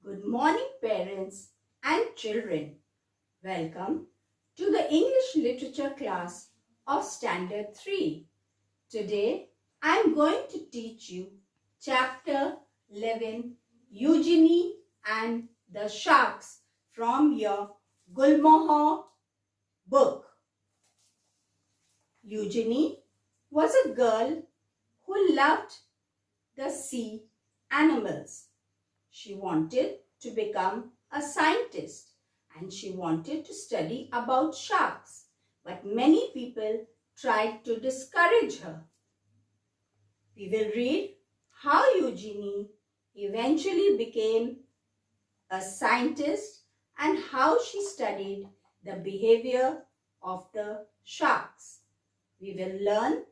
Good morning, parents and children. Welcome to the English Literature class of Standard 3. Today, I am going to teach you Chapter 11, Eugenie and the Sharks from your Gulmohar book. Eugenie was a girl who loved the sea animals. She wanted to become a scientist and she wanted to study about sharks, but many people tried to discourage her. We will read how Eugenie eventually became a scientist and how she studied the behavior of the sharks. We will learn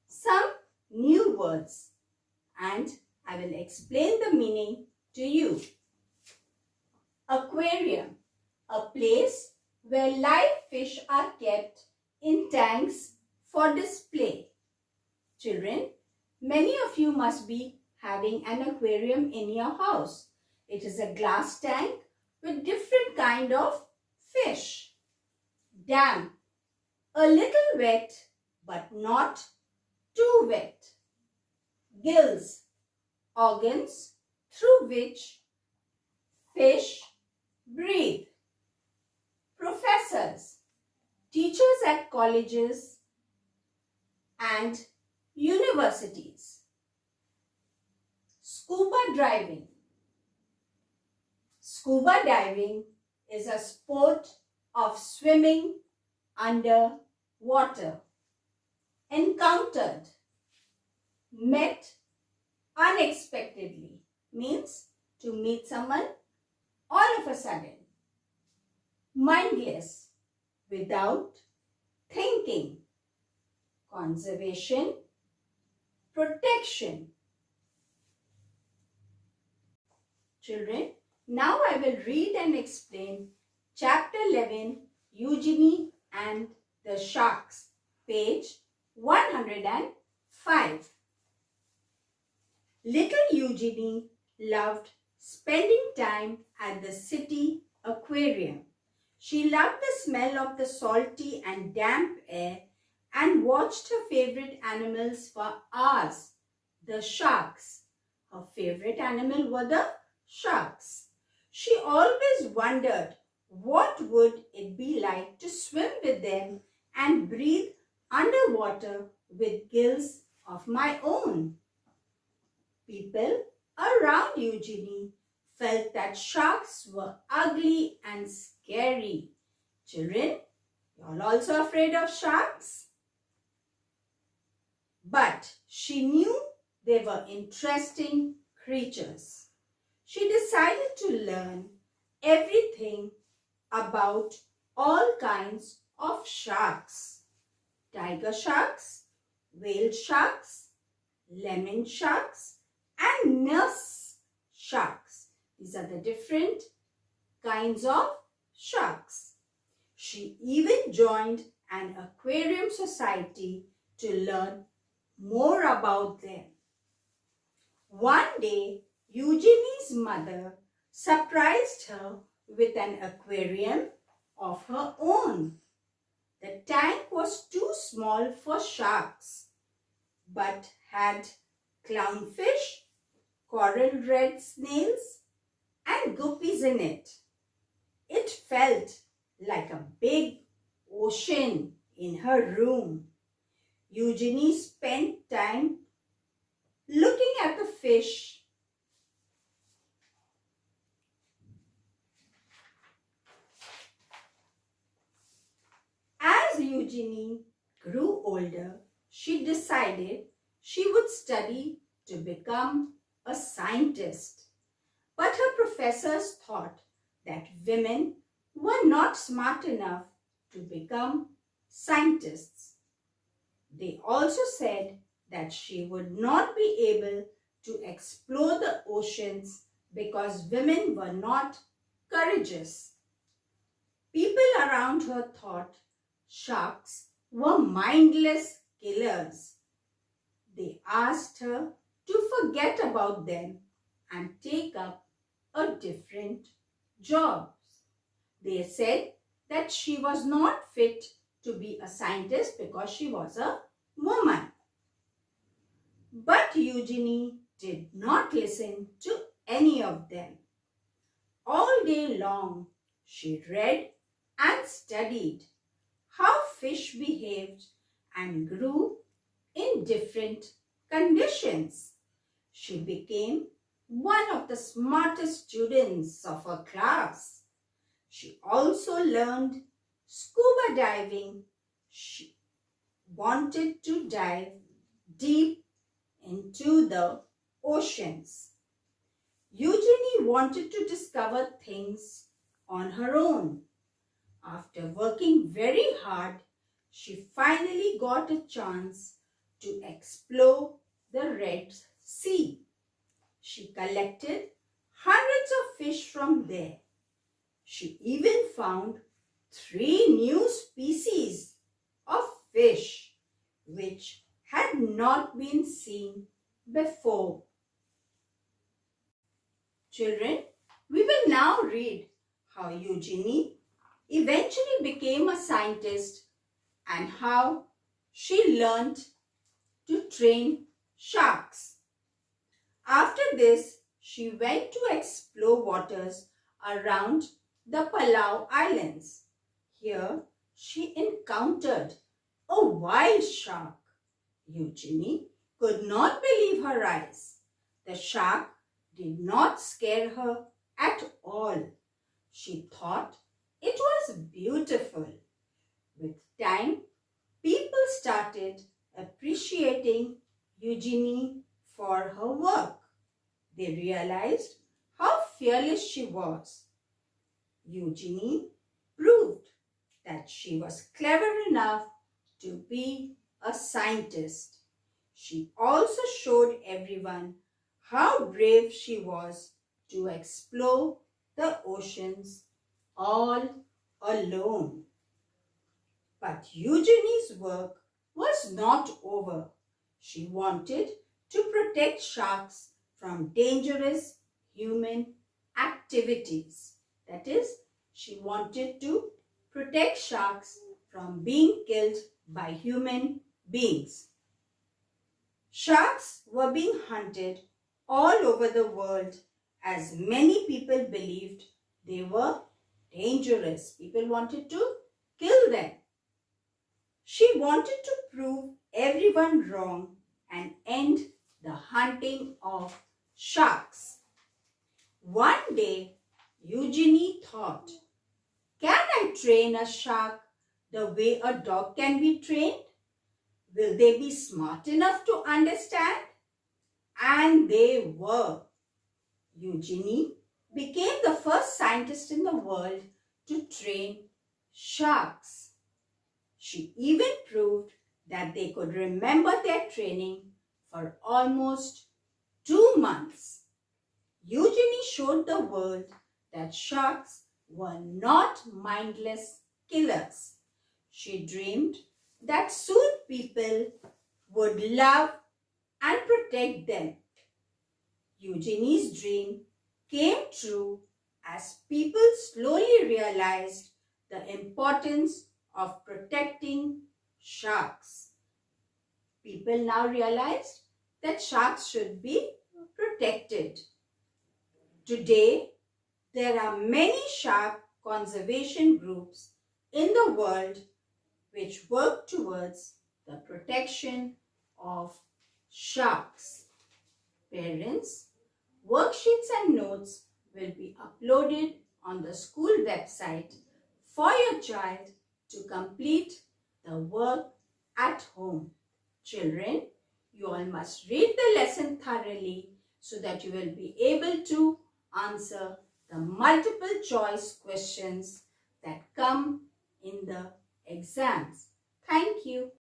some new words and I will explain the meaning to you. Aquarium, a place where live fish are kept in tanks for display. Children, many of you must be having an aquarium in your house. It is a glass tank with different kind of fish. Damp, a little wet but not too wet. Gills, organs through which fish breathe. Professors, teachers at colleges and universities. Scuba diving. Scuba diving is a sport of swimming under water. Encountered, met unexpectedly, means to meet someone all of a sudden. Mindless, without thinking. Conservation, protection. Children, now I will read and explain Chapter 11, Eugenie and the Sharks, page 105. Little Eugenie loved spending time at the city aquarium. She loved the smell of the salty and damp air and watched her favorite animals for hours, the sharks. Her favorite animal were the sharks. She always wondered what would it be like to swim with them and breathe underwater with gills of my own. People around Eugenie felt that sharks were ugly and scary. Children, you all also afraid of sharks? But she knew they were interesting creatures. She decided to learn everything about all kinds of sharks. Tiger sharks, whale sharks, lemon sharks, and nurse sharks. These are the different kinds of sharks. She even joined an aquarium society to learn more about them. One day, Eugenie's mother surprised her with an aquarium of her own. The tank was too small for sharks, but had clownfish, coral red snails, and guppies in it. It felt like a big ocean in her room. Eugenie spent time looking at the fish. As Eugenie grew older, she decided she would study to become a scientist. But her professors thought that women were not smart enough to become scientists. They also said that she would not be able to explore the oceans because women were not courageous. People around her thought sharks were mindless killers. They asked her to forget about them and take up a different job. They said that she was not fit to be a scientist because she was a woman. But Eugenie did not listen to any of them. All day long, she read and studied how fish behaved and grew in different conditions. She became one of the smartest students of her class. She also learned scuba diving. She wanted to dive deep into the oceans. Eugenie wanted to discover things on her own. After working very hard, she finally got a chance to explore the Red Sea. She collected hundreds of fish from there. She even found 3 new species of fish which had not been seen before. Children, we will now read how Eugenie eventually became a scientist and how she learned to train sharks. After this, she went to explore waters around the Palau Islands. Here, she encountered a wild shark. Eugenie could not believe her eyes. The shark did not scare her at all. She thought it was beautiful. With time, people started appreciating Eugenie for her work. They realized how fearless she was. Eugenie proved that she was clever enough to be a scientist. She also showed everyone how brave she was to explore the oceans all alone. But Eugenie's work was not over. She wanted to protect sharks from dangerous human activities. That is, she wanted to protect sharks from being killed by human beings. Sharks were being hunted all over the world as many people believed they were dangerous. People wanted to kill them. She wanted to prove everyone wrong and end the hunting of sharks. One day, Eugenie thought, can I train a shark the way a dog can be trained? Will they be smart enough to understand? And they were. Eugenie became the first scientist in the world to train sharks. She even proved that they could remember their training for almost 2 months. Eugenie showed the world that sharks were not mindless killers. She dreamed that soon people would love and protect them. Eugenie's dream came true as people slowly realized the importance of protecting sharks. People now realized that sharks should be protected. Today, there are many shark conservation groups in the world which work towards the protection of sharks. Parents, worksheets and notes will be uploaded on the school website for your child to complete the work at home. Children, you all must read the lesson thoroughly so that you will be able to answer the multiple choice questions that come in the exams. Thank you.